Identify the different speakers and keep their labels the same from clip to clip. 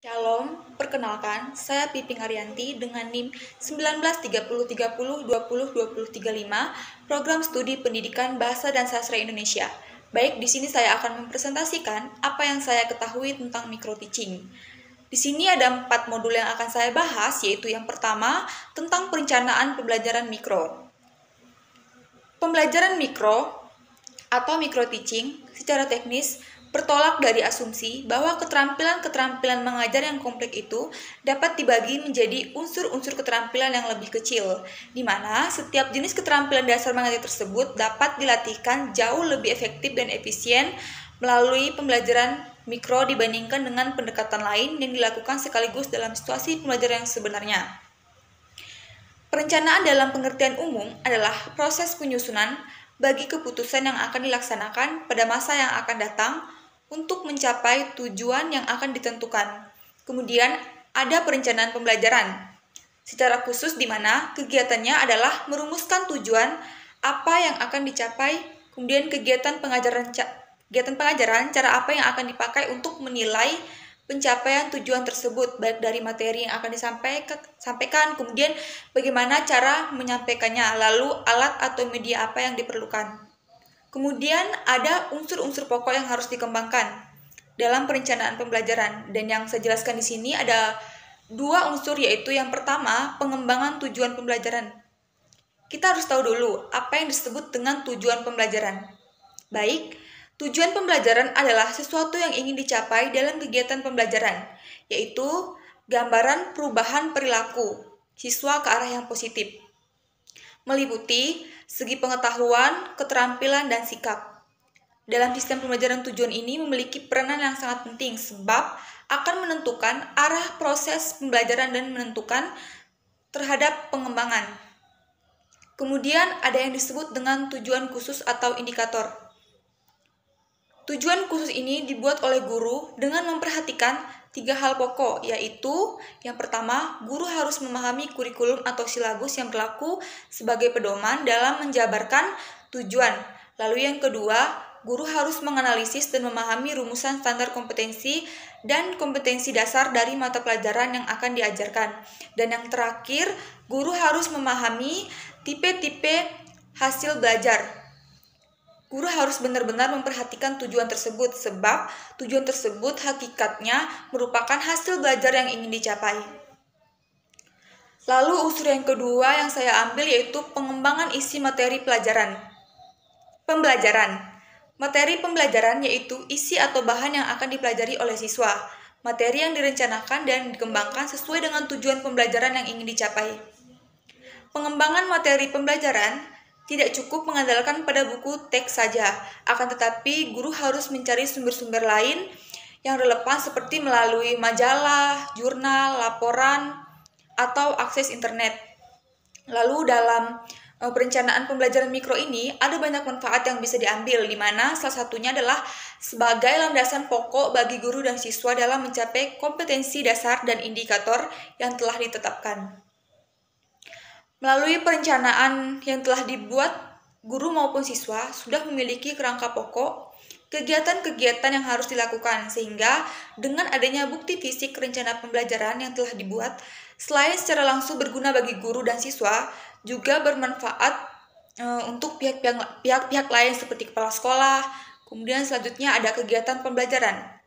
Speaker 1: Shalom, perkenalkan, saya Piping Arianti dengan NIM 193030202035, Program Studi Pendidikan Bahasa dan Sastra Indonesia. Baik, di sini saya akan mempresentasikan apa yang saya ketahui tentang micro teaching. Di sini ada 4 modul yang akan saya bahas, yaitu yang pertama tentang perencanaan pembelajaran mikro. Pembelajaran mikro atau micro teaching secara teknis bertolak dari asumsi bahwa keterampilan-keterampilan mengajar yang kompleks itu dapat dibagi menjadi unsur-unsur keterampilan yang lebih kecil, di mana setiap jenis keterampilan dasar mengajar tersebut dapat dilatihkan jauh lebih efektif dan efisien melalui pembelajaran mikro dibandingkan dengan pendekatan lain yang dilakukan sekaligus dalam situasi pembelajaran yang sebenarnya. Perencanaan dalam pengertian umum adalah proses penyusunan bagi keputusan yang akan dilaksanakan pada masa yang akan datang untuk mencapai tujuan yang akan ditentukan. Kemudian ada perencanaan pembelajaran, secara khusus di mana kegiatannya adalah merumuskan tujuan apa yang akan dicapai, kemudian kegiatan pengajaran, cara apa yang akan dipakai untuk menilai pencapaian tujuan tersebut, baik dari materi yang akan disampaikan, kemudian bagaimana cara menyampaikannya, lalu alat atau media apa yang diperlukan. Kemudian ada unsur-unsur pokok yang harus dikembangkan dalam perencanaan pembelajaran, dan yang saya jelaskan di sini ada 2 unsur, yaitu yang pertama pengembangan tujuan pembelajaran. Kita harus tahu dulu apa yang disebut dengan tujuan pembelajaran. Baik, tujuan pembelajaran adalah sesuatu yang ingin dicapai dalam kegiatan pembelajaran, yaitu gambaran perubahan perilaku siswa ke arah yang positif, meliputi segi pengetahuan, keterampilan, dan sikap. Dalam sistem pembelajaran, tujuan ini memiliki peranan yang sangat penting sebab akan menentukan arah proses pembelajaran dan menentukan terhadap pengembangan. Kemudian ada yang disebut dengan tujuan khusus atau indikator. Tujuan khusus ini dibuat oleh guru dengan memperhatikan 3 hal pokok, yaitu yang pertama, guru harus memahami kurikulum atau silabus yang berlaku sebagai pedoman dalam menjabarkan tujuan. Lalu yang kedua, guru harus menganalisis dan memahami rumusan standar kompetensi dan kompetensi dasar dari mata pelajaran yang akan diajarkan. Dan yang terakhir, guru harus memahami tipe-tipe hasil belajar. Guru harus benar-benar memperhatikan tujuan tersebut sebab tujuan tersebut hakikatnya merupakan hasil belajar yang ingin dicapai. Lalu unsur yang kedua yang saya ambil yaitu pengembangan isi materi pembelajaran. Materi pembelajaran yaitu isi atau bahan yang akan dipelajari oleh siswa. Materi yang direncanakan dan dikembangkan sesuai dengan tujuan pembelajaran yang ingin dicapai. Pengembangan materi pembelajaran tidak cukup mengandalkan pada buku teks saja, akan tetapi guru harus mencari sumber-sumber lain yang relevan seperti melalui majalah, jurnal, laporan, atau akses internet. Lalu dalam perencanaan pembelajaran mikro ini ada banyak manfaat yang bisa diambil, di mana salah satunya adalah sebagai landasan pokok bagi guru dan siswa dalam mencapai kompetensi dasar dan indikator yang telah ditetapkan. Melalui perencanaan yang telah dibuat, guru maupun siswa sudah memiliki kerangka pokok kegiatan-kegiatan yang harus dilakukan, sehingga dengan adanya bukti fisik rencana pembelajaran yang telah dibuat, selain secara langsung berguna bagi guru dan siswa, juga bermanfaat untuk pihak-pihak lain seperti kepala sekolah. Kemudian selanjutnya ada kegiatan pembelajaran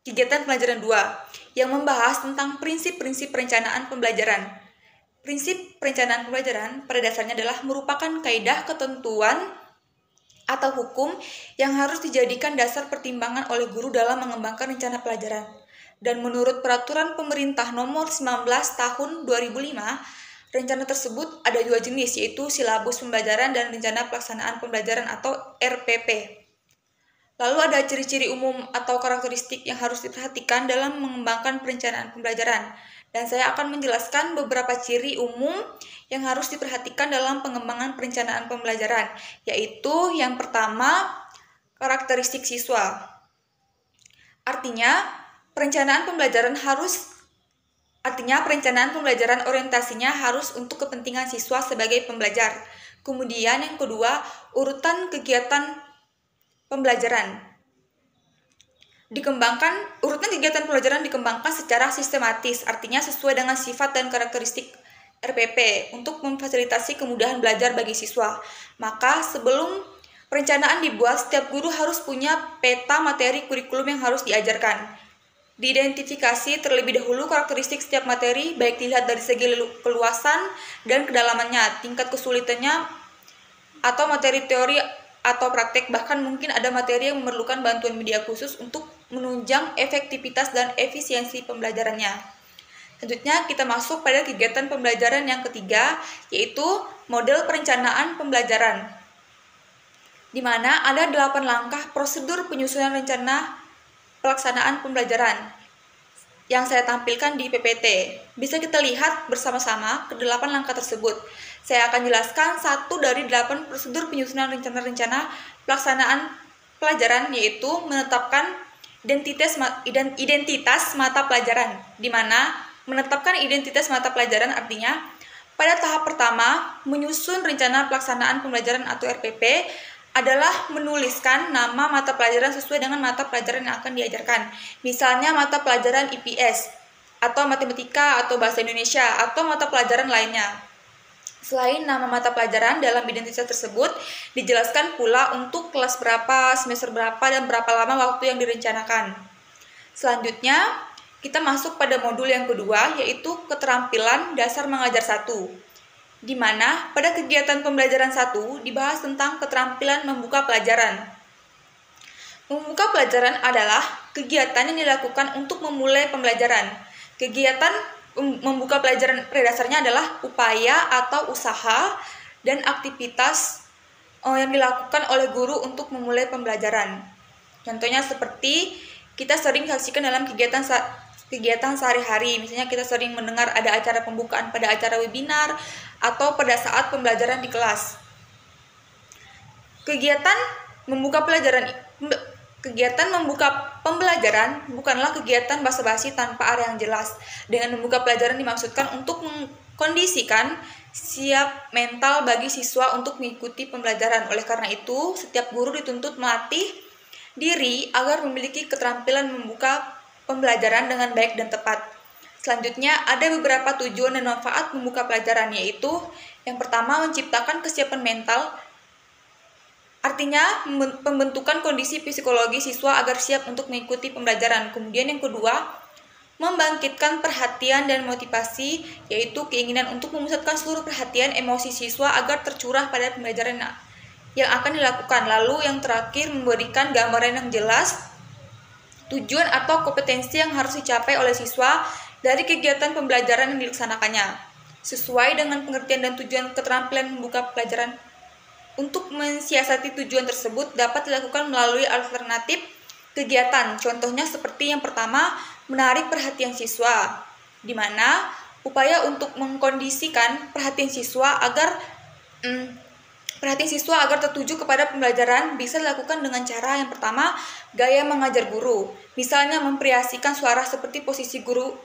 Speaker 1: 2 yang membahas tentang prinsip-prinsip perencanaan pembelajaran. Prinsip perencanaan pembelajaran pada dasarnya adalah merupakan kaidah ketentuan atau hukum yang harus dijadikan dasar pertimbangan oleh guru dalam mengembangkan rencana pelajaran. Dan menurut Peraturan Pemerintah Nomor 19 Tahun 2005, rencana tersebut ada 2 jenis, yaitu silabus pembelajaran dan rencana pelaksanaan pembelajaran atau RPP. Lalu ada ciri-ciri umum atau karakteristik yang harus diperhatikan dalam mengembangkan perencanaan pembelajaran. Dan saya akan menjelaskan beberapa ciri umum yang harus diperhatikan dalam pengembangan perencanaan pembelajaran, yaitu yang pertama, karakteristik siswa. Artinya, perencanaan pembelajaran orientasinya harus untuk kepentingan siswa sebagai pembelajar. Kemudian yang kedua, urutan kegiatan pembelajaran. urutan kegiatan pembelajaran dikembangkan secara sistematis, artinya sesuai dengan sifat dan karakteristik RPP untuk memfasilitasi kemudahan belajar bagi siswa. Maka sebelum perencanaan dibuat, setiap guru harus punya peta materi kurikulum yang harus diajarkan. Diidentifikasi terlebih dahulu karakteristik setiap materi, baik dilihat dari segi keluasan dan kedalamannya, tingkat kesulitannya, atau materi teori atau praktek, bahkan mungkin ada materi yang memerlukan bantuan media khusus untuk menunjang efektivitas dan efisiensi pembelajarannya. Selanjutnya kita masuk pada kegiatan pembelajaran yang ketiga, yaitu model perencanaan pembelajaran, di mana ada 8 langkah prosedur penyusunan rencana pelaksanaan pembelajaran yang saya tampilkan di PPT. Bisa kita lihat bersama-sama ke-8 langkah tersebut. Saya akan jelaskan 1 dari 8 prosedur penyusunan rencana pelaksanaan pelajaran, yaitu menetapkan identitas mata pelajaran, di mana menetapkan identitas mata pelajaran artinya pada tahap pertama menyusun rencana pelaksanaan pembelajaran atau RPP adalah menuliskan nama mata pelajaran sesuai dengan mata pelajaran yang akan diajarkan. Misalnya mata pelajaran IPS atau matematika atau bahasa Indonesia atau mata pelajaran lainnya. Selain nama mata pelajaran, dalam identitas tersebut dijelaskan pula untuk kelas berapa, semester berapa, dan berapa lama waktu yang direncanakan. Selanjutnya, kita masuk pada modul yang kedua, yaitu keterampilan dasar mengajar 1, di mana pada kegiatan pembelajaran 1 dibahas tentang keterampilan membuka pelajaran. Membuka pelajaran adalah kegiatan yang dilakukan untuk memulai pembelajaran. Kegiatan membuka pelajaran pada dasarnya adalah upaya atau usaha dan aktivitas yang dilakukan oleh guru untuk memulai pembelajaran. Contohnya seperti kita sering saksikan dalam kegiatan sehari-hari, misalnya kita sering mendengar ada acara pembukaan pada acara webinar atau pada saat pembelajaran di kelas. Kegiatan membuka pembelajaran bukanlah kegiatan basa-basi tanpa area yang jelas. Dengan membuka pelajaran dimaksudkan untuk mengkondisikan siap mental bagi siswa untuk mengikuti pembelajaran. Oleh karena itu, setiap guru dituntut melatih diri agar memiliki keterampilan membuka pembelajaran dengan baik dan tepat. Selanjutnya, ada beberapa tujuan dan manfaat membuka pelajaran, yaitu yang pertama, menciptakan kesiapan mental. Artinya, pembentukan kondisi psikologi siswa agar siap untuk mengikuti pembelajaran. Kemudian yang kedua, membangkitkan perhatian dan motivasi, yaitu keinginan untuk memusatkan seluruh perhatian emosi siswa agar tercurah pada pembelajaran yang akan dilakukan. Lalu yang terakhir, memberikan gambaran yang jelas tujuan atau kompetensi yang harus dicapai oleh siswa dari kegiatan pembelajaran yang dilaksanakannya, sesuai dengan pengertian dan tujuan keterampilan membuka pelajaran. Untuk mensiasati tujuan tersebut dapat dilakukan melalui alternatif kegiatan. Contohnya seperti yang pertama, menarik perhatian siswa, di mana upaya untuk mengkondisikan perhatian siswa agar tertuju kepada pembelajaran bisa dilakukan dengan cara yang pertama, gaya mengajar guru. Misalnya memvariasikan suara seperti posisi guru,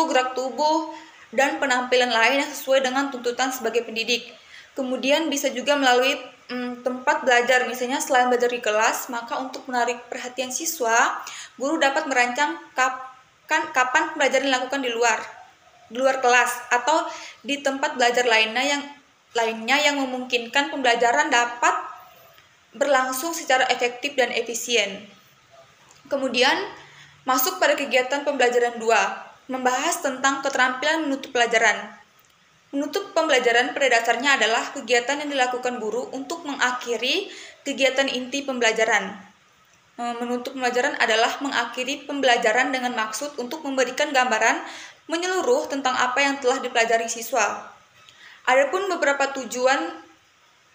Speaker 1: gerak tubuh, dan penampilan lain yang sesuai dengan tuntutan sebagai pendidik. Kemudian bisa juga melalui tempat belajar, misalnya selain belajar di kelas, maka untuk menarik perhatian siswa, guru dapat merancang kapan pembelajaran dilakukan di luar kelas atau di tempat belajar lainnya yang memungkinkan pembelajaran dapat berlangsung secara efektif dan efisien. Kemudian masuk pada kegiatan pembelajaran 2, membahas tentang keterampilan menutup pelajaran. Menutup pembelajaran pada dasarnya adalah kegiatan yang dilakukan guru untuk mengakhiri kegiatan inti pembelajaran. Menutup pembelajaran adalah mengakhiri pembelajaran dengan maksud untuk memberikan gambaran menyeluruh tentang apa yang telah dipelajari siswa. Adapun beberapa tujuan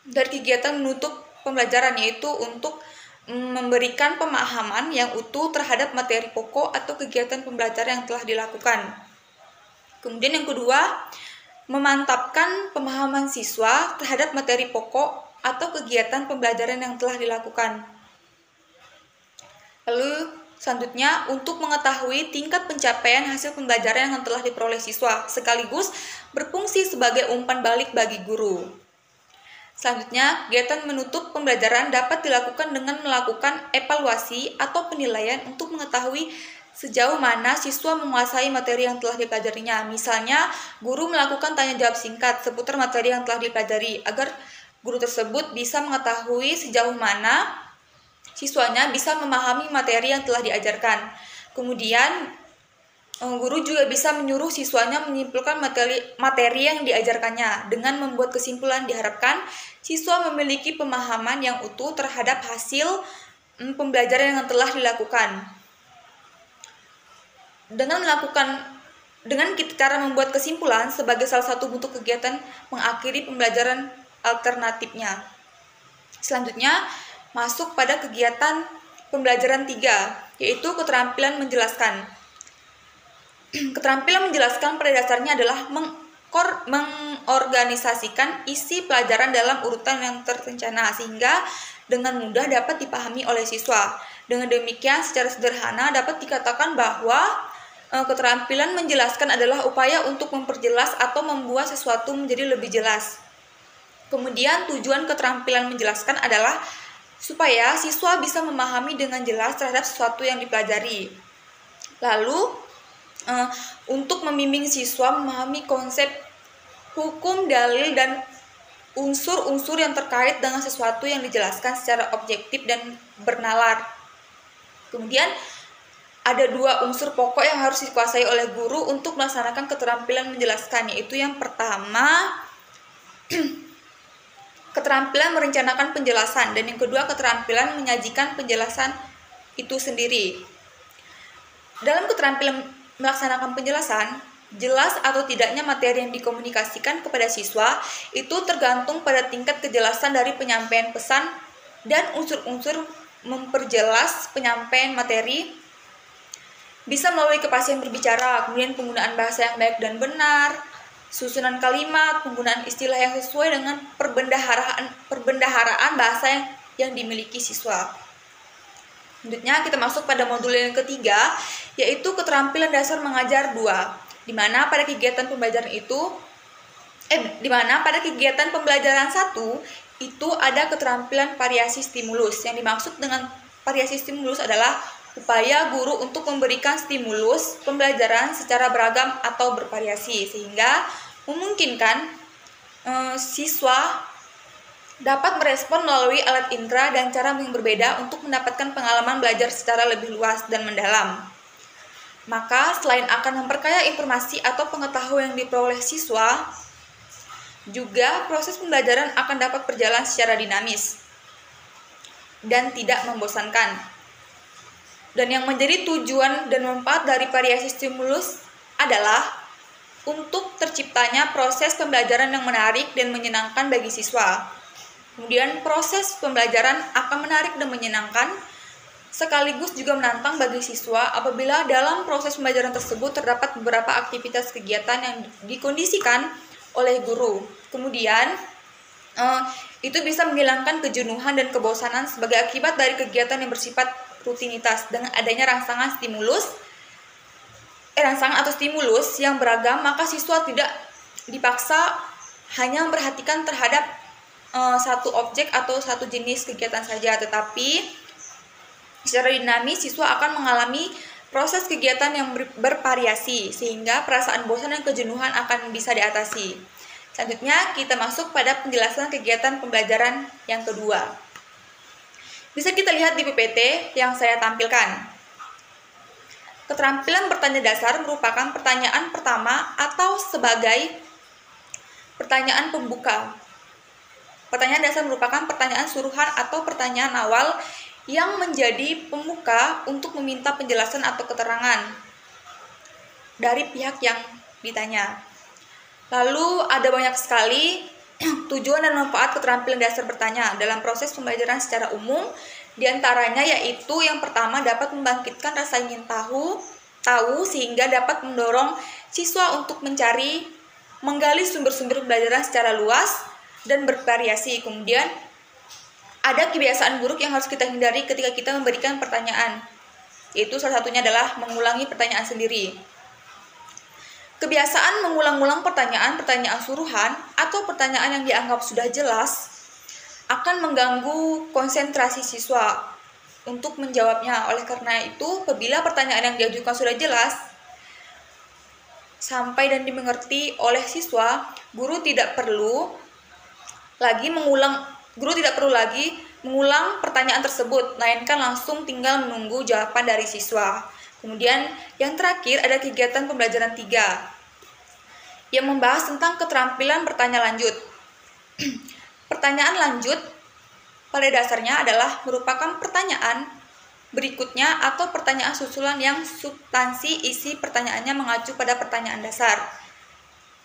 Speaker 1: dari kegiatan menutup pembelajaran, yaitu untuk memberikan pemahaman yang utuh terhadap materi pokok atau kegiatan pembelajaran yang telah dilakukan. Kemudian yang kedua, memantapkan pemahaman siswa terhadap materi pokok atau kegiatan pembelajaran yang telah dilakukan. Lalu selanjutnya, untuk mengetahui tingkat pencapaian hasil pembelajaran yang telah diperoleh siswa, sekaligus berfungsi sebagai umpan balik bagi guru. Selanjutnya, kegiatan menutup pembelajaran dapat dilakukan dengan melakukan evaluasi atau penilaian untuk mengetahui sejauh mana siswa menguasai materi yang telah dipelajarinya. Misalnya, guru melakukan tanya jawab singkat seputar materi yang telah dipelajari agar guru tersebut bisa mengetahui sejauh mana siswanya bisa memahami materi yang telah diajarkan. Kemudian, guru juga bisa menyuruh siswanya menyimpulkan materi yang diajarkannya. Dengan membuat kesimpulan, diharapkan siswa memiliki pemahaman yang utuh terhadap hasil pembelajaran yang telah dilakukan. Dengan cara membuat kesimpulan sebagai salah satu bentuk kegiatan mengakhiri pembelajaran alternatifnya. Selanjutnya, masuk pada kegiatan pembelajaran 3, yaitu keterampilan menjelaskan. Keterampilan menjelaskan pada dasarnya adalah mengorganisasikan isi pelajaran dalam urutan yang terencana sehingga dengan mudah dapat dipahami oleh siswa. Dengan demikian, secara sederhana dapat dikatakan bahwa keterampilan menjelaskan adalah upaya untuk memperjelas atau membuat sesuatu menjadi lebih jelas. Kemudian tujuan keterampilan menjelaskan adalah supaya siswa bisa memahami dengan jelas terhadap sesuatu yang dipelajari. Lalu, untuk membimbing siswa memahami konsep hukum, dalil, dan unsur-unsur yang terkait dengan sesuatu yang dijelaskan secara objektif dan bernalar. Kemudian, ada 2 unsur pokok yang harus dikuasai oleh guru untuk melaksanakan keterampilan menjelaskan, yaitu yang pertama, keterampilan merencanakan penjelasan, dan yang kedua, keterampilan menyajikan penjelasan itu sendiri. Dalam keterampilan melaksanakan penjelasan, jelas atau tidaknya materi yang dikomunikasikan kepada siswa itu tergantung pada tingkat kejelasan dari penyampaian pesan dan unsur-unsur memperjelas penyampaian materi bisa melalui kepastian berbicara, kemudian penggunaan bahasa yang baik dan benar, susunan kalimat, penggunaan istilah yang sesuai dengan perbendaharaan bahasa yang dimiliki siswa. Selanjutnya kita masuk pada modul yang ketiga, yaitu keterampilan dasar mengajar 2, di mana pada kegiatan pembelajaran 1 itu ada keterampilan variasi stimulus. Yang dimaksud dengan variasi stimulus adalah upaya guru untuk memberikan stimulus pembelajaran secara beragam atau bervariasi sehingga memungkinkan siswa dapat merespon melalui alat indera dan cara yang berbeda untuk mendapatkan pengalaman belajar secara lebih luas dan mendalam. Maka, selain akan memperkaya informasi atau pengetahuan yang diperoleh siswa, juga proses pembelajaran akan dapat berjalan secara dinamis dan tidak membosankan. Dan yang menjadi tujuan dan manfaat dari variasi stimulus adalah untuk terciptanya proses pembelajaran yang menarik dan menyenangkan bagi siswa. Kemudian proses pembelajaran akan menarik dan menyenangkan, sekaligus juga menantang bagi siswa apabila dalam proses pembelajaran tersebut terdapat beberapa aktivitas kegiatan yang dikondisikan oleh guru. Kemudian, itu bisa menghilangkan kejenuhan dan kebosanan sebagai akibat dari kegiatan yang bersifat rutinitas dengan adanya rangsangan atau stimulus yang beragam, maka siswa tidak dipaksa hanya memperhatikan terhadap satu objek atau satu jenis kegiatan saja, tetapi secara dinamis siswa akan mengalami proses kegiatan yang bervariasi sehingga perasaan bosan dan kejenuhan akan bisa diatasi. Selanjutnya kita masuk pada penjelasan kegiatan pembelajaran yang kedua. Bisa kita lihat di PPT yang saya tampilkan. Keterampilan bertanya dasar merupakan pertanyaan pertama atau sebagai pertanyaan pembuka. Pertanyaan dasar merupakan pertanyaan suruhan atau pertanyaan awal yang menjadi pembuka untuk meminta penjelasan atau keterangan dari pihak yang ditanya. Lalu ada banyak sekali tujuan dan manfaat keterampilan dasar bertanya dalam proses pembelajaran secara umum. Di antaranya yaitu yang pertama dapat membangkitkan rasa ingin tahu sehingga dapat mendorong siswa untuk menggali sumber-sumber pembelajaran secara luas dan bervariasi. Kemudian ada kebiasaan buruk yang harus kita hindari ketika kita memberikan pertanyaan, yaitu salah satunya adalah mengulangi pertanyaan sendiri. Kebiasaan mengulang-ulang pertanyaan suruhan atau pertanyaan yang dianggap sudah jelas akan mengganggu konsentrasi siswa untuk menjawabnya. Oleh karena itu, apabila pertanyaan yang diajukan sudah jelas, sampai dan dimengerti oleh siswa, guru tidak perlu lagi mengulang pertanyaan tersebut, melainkan langsung tinggal menunggu jawaban dari siswa. Kemudian yang terakhir ada kegiatan pembelajaran 3 yang membahas tentang keterampilan bertanya lanjut. Pertanyaan lanjut pada dasarnya adalah merupakan pertanyaan berikutnya atau pertanyaan susulan yang substansi isi pertanyaannya mengacu pada pertanyaan dasar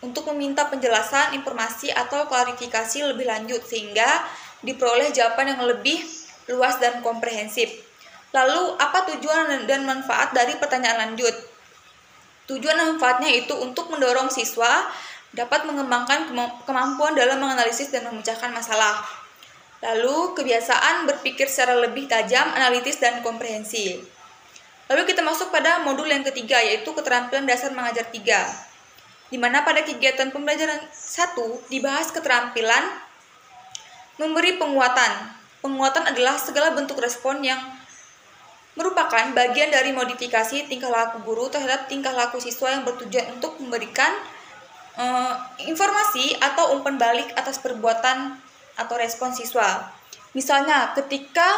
Speaker 1: untuk meminta penjelasan, informasi, atau klarifikasi lebih lanjut sehingga diperoleh jawaban yang lebih luas dan komprehensif. Lalu, apa tujuan dan manfaat dari pertanyaan lanjut? Tujuan dan manfaatnya itu untuk mendorong siswa dapat mengembangkan kemampuan dalam menganalisis dan memecahkan masalah. Lalu, kebiasaan berpikir secara lebih tajam, analitis, dan komprehensi. Lalu kita masuk pada modul yang ketiga, yaitu keterampilan dasar mengajar 3. Di mana pada kegiatan pembelajaran 1 dibahas keterampilan memberi penguatan. Penguatan adalah segala bentuk respon yang merupakan bagian dari modifikasi tingkah laku guru terhadap tingkah laku siswa yang bertujuan untuk memberikan informasi atau umpan balik atas perbuatan atau respon siswa. Misalnya ketika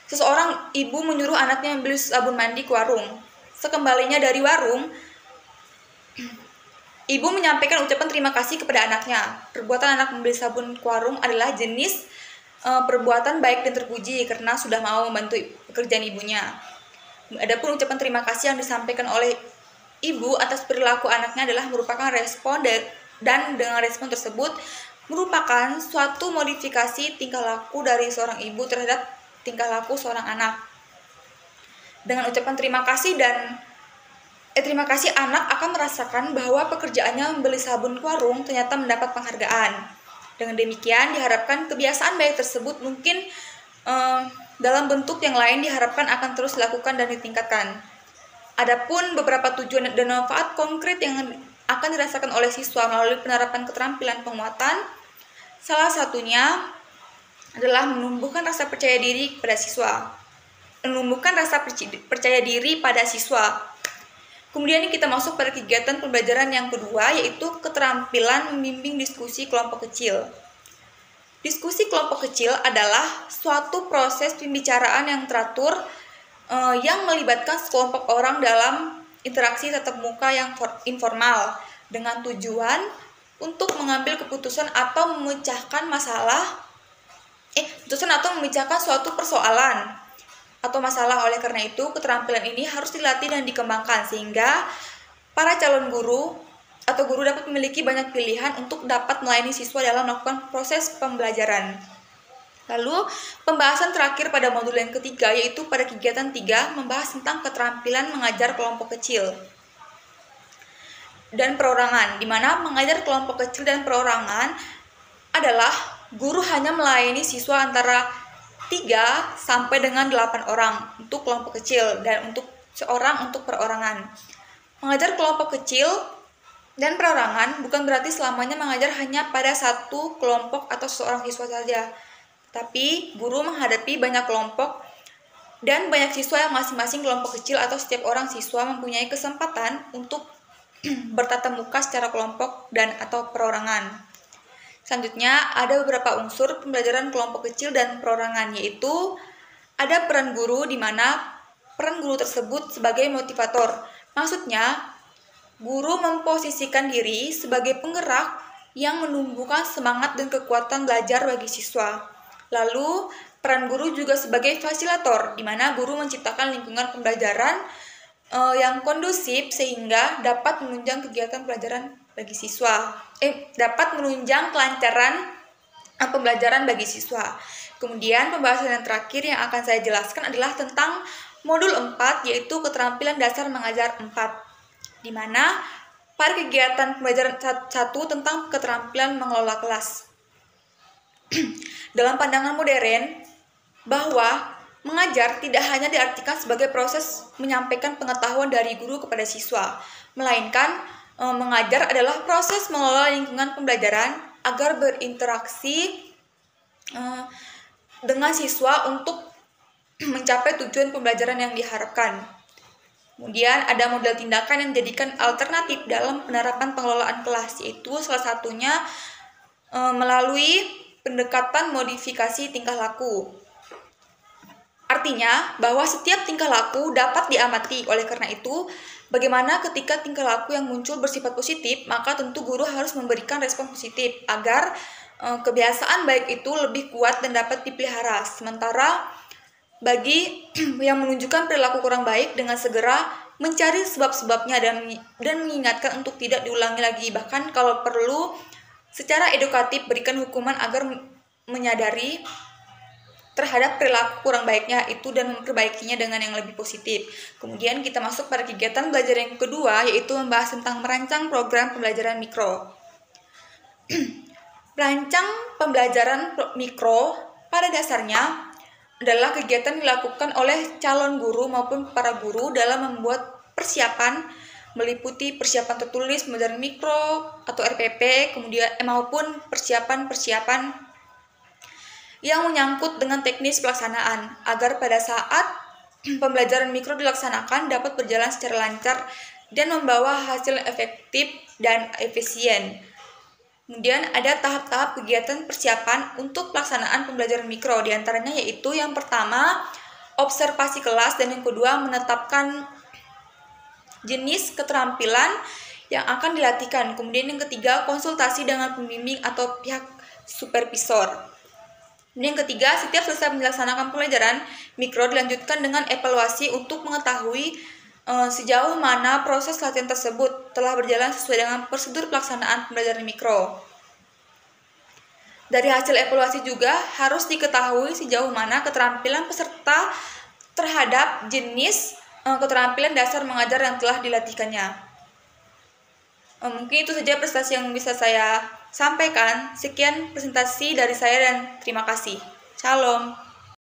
Speaker 1: seseorang ibu menyuruh anaknya membeli sabun mandi ke warung. Sekembalinya dari warung, ibu menyampaikan ucapan terima kasih kepada anaknya. Perbuatan anak membeli sabun ke warung adalah jenis perbuatan baik dan terpuji karena sudah mau membantu pekerjaan ibunya. Adapun ucapan terima kasih yang disampaikan oleh ibu atas perilaku anaknya adalah merupakan respon dan dengan respon tersebut merupakan suatu modifikasi tingkah laku dari seorang ibu terhadap tingkah laku seorang anak. Dengan ucapan terima kasih anak akan merasakan bahwa pekerjaannya membeli sabun ke warung ternyata mendapat penghargaan. Dengan demikian diharapkan kebiasaan baik tersebut mungkin dalam bentuk yang lain diharapkan akan terus dilakukan dan ditingkatkan. Adapun beberapa tujuan dan manfaat konkret yang akan dirasakan oleh siswa melalui penerapan keterampilan penguatan, salah satunya adalah menumbuhkan rasa percaya diri pada siswa. Kemudian kita masuk pada kegiatan pembelajaran yang kedua, yaitu keterampilan membimbing diskusi kelompok kecil. Diskusi kelompok kecil adalah suatu proses pembicaraan yang teratur yang melibatkan sekelompok orang dalam interaksi tatap muka yang informal dengan tujuan untuk mengambil keputusan atau memecahkan suatu persoalan atau masalah. Oleh karena itu, keterampilan ini harus dilatih dan dikembangkan sehingga para calon guru atau guru dapat memiliki banyak pilihan untuk dapat melayani siswa dalam melakukan proses pembelajaran. Lalu, pembahasan terakhir pada modul yang ketiga, yaitu pada kegiatan 3, membahas tentang keterampilan mengajar kelompok kecil dan perorangan, di mana mengajar kelompok kecil dan perorangan adalah guru hanya melayani siswa antara 3 sampai dengan 8 orang untuk kelompok kecil dan untuk seorang untuk perorangan. Mengajar kelompok kecil dan perorangan bukan berarti selamanya mengajar hanya pada satu kelompok atau seorang siswa saja. Tapi guru menghadapi banyak kelompok dan banyak siswa yang masing-masing kelompok kecil atau setiap orang siswa mempunyai kesempatan untuk bertatap muka secara kelompok dan atau perorangan. Selanjutnya ada beberapa unsur pembelajaran kelompok kecil dan perorangan, yaitu ada peran guru di mana peran guru tersebut sebagai motivator. Maksudnya guru memposisikan diri sebagai penggerak yang menumbuhkan semangat dan kekuatan belajar bagi siswa. Lalu, peran guru juga sebagai fasilitator, di mana guru menciptakan lingkungan pembelajaran yang kondusif sehingga dapat menunjang kegiatan pelajaran bagi siswa. Dapat menunjang kelancaran pembelajaran bagi siswa. Kemudian, pembahasan yang terakhir yang akan saya jelaskan adalah tentang modul 4, yaitu keterampilan dasar mengajar 4, di mana pada kegiatan pembelajaran 1 tentang keterampilan mengelola kelas. Dalam pandangan modern, bahwa mengajar tidak hanya diartikan sebagai proses menyampaikan pengetahuan dari guru kepada siswa, melainkan mengajar adalah proses mengelola lingkungan pembelajaran agar berinteraksi dengan siswa untuk mencapai tujuan pembelajaran yang diharapkan. Kemudian ada model tindakan yang menjadikan alternatif dalam penerapan pengelolaan kelas, yaitu salah satunya melalui pendekatan modifikasi tingkah laku. Artinya bahwa setiap tingkah laku dapat diamati. Oleh karena itu, bagaimana ketika tingkah laku yang muncul bersifat positif, maka tentu guru harus memberikan respon positif agar kebiasaan baik itu lebih kuat dan dapat dipelihara. Sementara bagi yang menunjukkan perilaku kurang baik, dengan segera mencari sebab-sebabnya dan mengingatkan untuk tidak diulangi lagi. Bahkan kalau perlu secara edukatif berikan hukuman agar menyadari terhadap perilaku kurang baiknya itu dan memperbaikinya dengan yang lebih positif. Kemudian kita masuk pada kegiatan belajar yang kedua, yaitu membahas tentang merancang program pembelajaran mikro. Merancang pembelajaran mikro pada dasarnya adalah kegiatan dilakukan oleh calon guru maupun para guru dalam membuat persiapan, meliputi persiapan tertulis pembelajaran mikro atau RPP, kemudian maupun persiapan-persiapan yang menyangkut dengan teknis pelaksanaan, agar pada saat pembelajaran mikro dilaksanakan dapat berjalan secara lancar dan membawa hasil efektif dan efisien. Kemudian ada tahap-tahap kegiatan persiapan untuk pelaksanaan pembelajaran mikro, diantaranya yaitu yang pertama observasi kelas, dan yang kedua menetapkan jenis keterampilan yang akan dilatihkan. Kemudian yang ketiga konsultasi dengan pembimbing atau pihak supervisor. Kemudian yang ketiga, setiap selesai melaksanakan pembelajaran mikro dilanjutkan dengan evaluasi untuk mengetahui sejauh mana proses latihan tersebut telah berjalan sesuai dengan prosedur pelaksanaan pembelajaran mikro. Dari hasil evaluasi juga harus diketahui sejauh mana keterampilan peserta terhadap jenis keterampilan dasar mengajar yang telah dilatihkannya. Mungkin itu saja presentasi yang bisa saya sampaikan. Sekian presentasi dari saya dan terima kasih. Shalom.